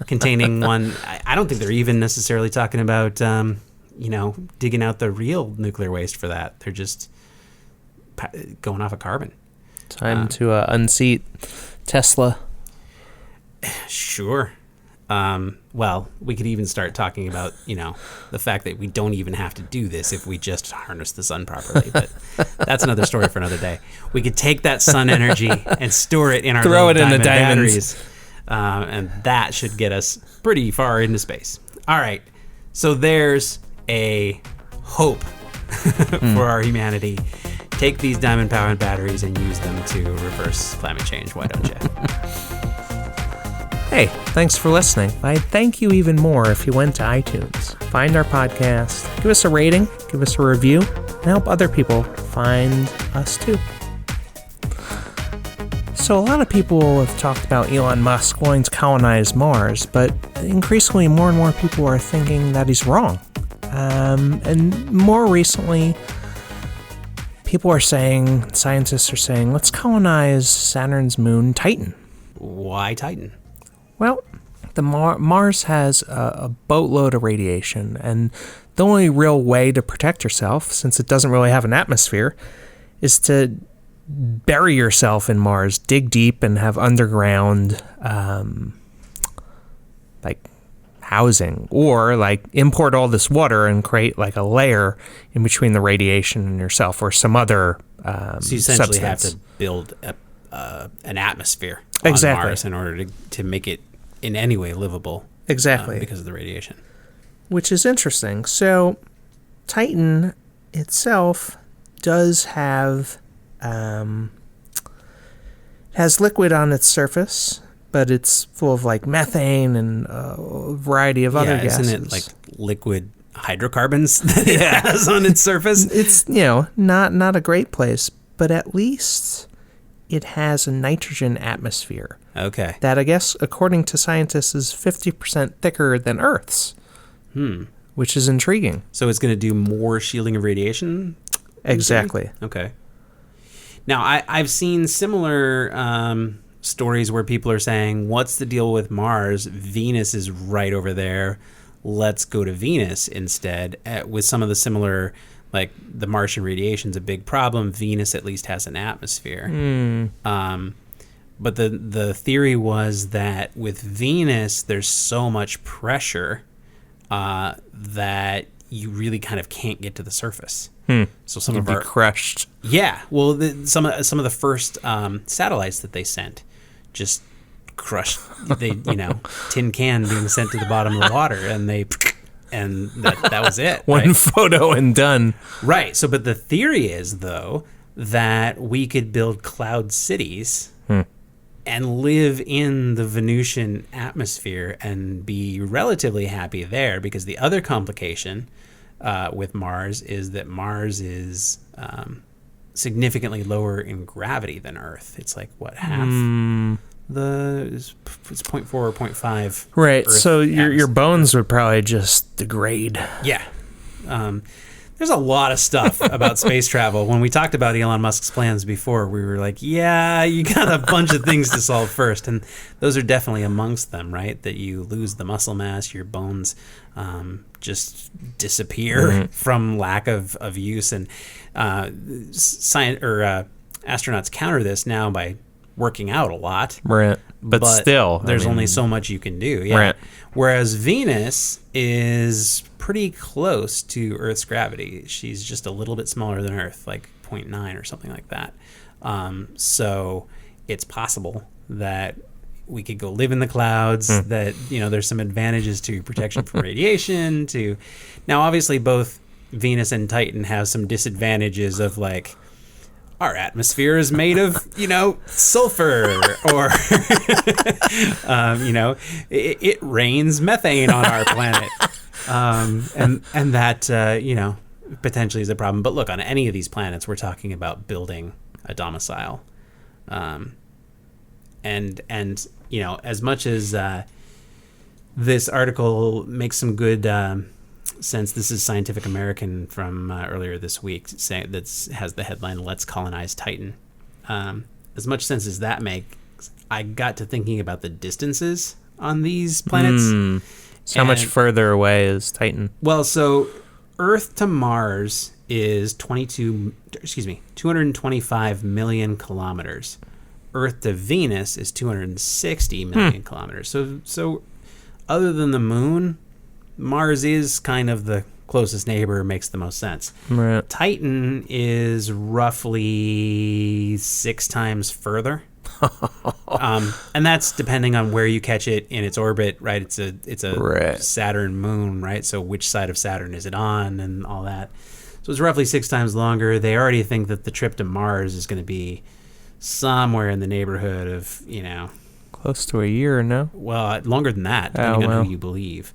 containing one. I don't think they're even necessarily talking about, digging out the real nuclear waste for that. They're just going off of carbon. Time to unseat Tesla. Sure. Well, we could even start talking about, the fact that we don't even have to do this if we just harness the sun properly. But that's another story for another day. We could take that sun energy and store it in our Throw it in the diamond diamonds. batteries. And that should get us pretty far into space. All right. So there's a hope for our humanity. Take these diamond-powered batteries and use them to reverse climate change. Why don't you? Hey, thanks for listening. I'd thank you even more if you went to iTunes, find our podcast, give us a rating, give us a review, and help other people find us too. So a lot of people have talked about Elon Musk wanting to colonize Mars, but increasingly more and more people are thinking that he's wrong. And more recently, scientists are saying, let's colonize Saturn's moon, Titan. Why Titan? Well, Mars has a boatload of radiation, and the only real way to protect yourself, since it doesn't really have an atmosphere, is to bury yourself in Mars, dig deep, and have underground, housing, or import all this water and create a layer in between the radiation and yourself, or some other So you essentially substance. have to build an atmosphere on Exactly. Mars in order to make it in any way livable. Exactly. Because of the radiation. Which is interesting. So, Titan itself does have has liquid on its surface, but it's full of methane and a variety of other gases. Isn't it liquid hydrocarbons that it has on its surface? It's not a great place, but at least it has a nitrogen atmosphere. Okay. That, I guess, according to scientists, is 50% thicker than Earth's. Which is intriguing. So it's going to do more shielding of radiation? Exactly. Okay. Now, I've seen similar stories where people are saying, what's the deal with Mars? Venus is right over there. Let's go to Venus instead. With some of the similar, the Martian radiation's a big problem. Venus at least has an atmosphere. But the theory was that with Venus, there's so much pressure that you really kind of can't get to the surface. So some of our crushed. Yeah, well, some of the first satellites that they sent just crushed. They tin can being sent to the bottom of the water, and that was it. One right? photo and done. Right. So, but the theory is though that we could build cloud cities and live in the Venusian atmosphere and be relatively happy there, because the other complication with Mars is that Mars is significantly lower in gravity than Earth. It's half it's 0.4 or 0.5. Right. Earth so your atmosphere. bones would probably just degrade. Yeah. There's a lot of stuff about space travel. When we talked about Elon Musk's plans before, we were like, yeah, you got a bunch of things to solve first. And those are definitely amongst them, right? That you lose the muscle mass, your bones just disappear from lack of use. And astronauts counter this now by working out a lot. Right. But still, there's only so much you can do. Yeah. Right. Whereas Venus is pretty close to Earth's gravity. She's just a little bit smaller than Earth, 0.9 or something like that. So it's possible that we could go live in the clouds, that, there's some advantages to protection from radiation. Now, obviously, both Venus and Titan have some disadvantages of, our atmosphere is made of, sulfur, or, it rains methane on our planet. And that, potentially is a problem. But look, on any of these planets, we're talking about building a domicile. And as much as this article makes some good sense, this is Scientific American from earlier this week, saying that has the headline, "Let's Colonize Titan." As much sense as that makes, I got to thinking about the distances on these planets. So how much further away is Titan? Well, so Earth to Mars is 225 million kilometers. Earth to Venus is 260 million kilometers. So other than the moon, Mars is kind of the closest neighbor, makes the most sense. Right. Titan is roughly 6 times further. And that's depending on where you catch it in its orbit, right? It's a Right. Saturn moon, right? So which side of Saturn is it on and all that. So it's roughly 6 times longer. They already think that the trip to Mars is going to be somewhere in the neighborhood of, Close to a year, no? well, longer than that, depending on well. who you believe.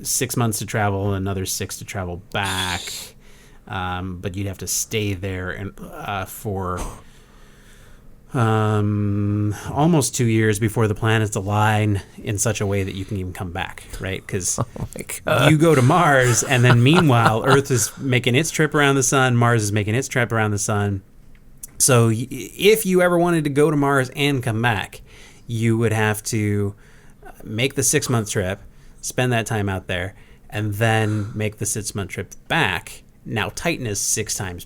6 months to travel, another 6 to travel back. But you'd have to stay there and for almost 2 years before the planets align in such a way that you can even come back, right? Because you go to Mars, and then meanwhile, Earth is making its trip around the sun, Mars is making its trip around the sun. So if you ever wanted to go to Mars and come back, you would have to make the 6-month trip, spend that time out there, and then make the 6-month trip back. Now, Titan is 6 times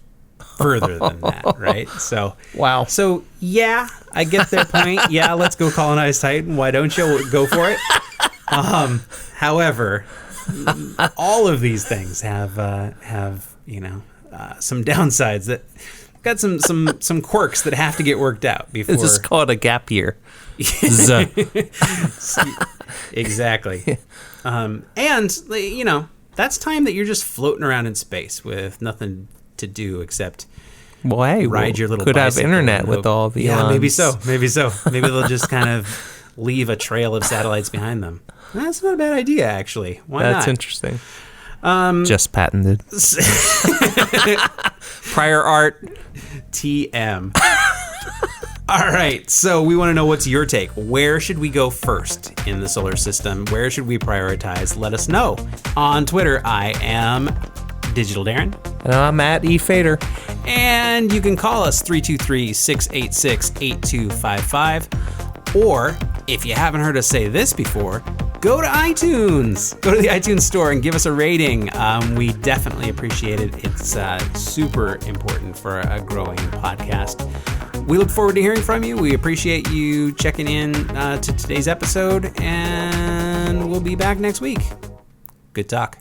further than that, right? So, Wow. So, yeah, I get their point. Yeah, let's go colonize Titan. Why don't you go for it? However, all of these things have some downsides that got some quirks that have to get worked out before. This is called a gap year. Exactly. And that's time that you're just floating around in space with nothing to do except Well, hey, ride your little could have bicycle internet and with hope. all the Yeah, maybe so. Maybe they'll just kind of leave a trail of satellites behind them. That's not a bad idea, actually. Why not? That's interesting. Just patented. Prior art. TM. All right, so we want to know, what's your take? Where should we go first in the solar system? Where should we prioritize? Let us know. On Twitter, I am Digital Darren. And I'm at eFader. And you can call us 323-686-8255. Or, if you haven't heard us say this before, go to iTunes. Go to the iTunes store and give us a rating. We definitely appreciate it. It's super important for a growing podcast. We look forward to hearing from you. We appreciate you checking in to today's episode, and we'll be back next week. Good talk.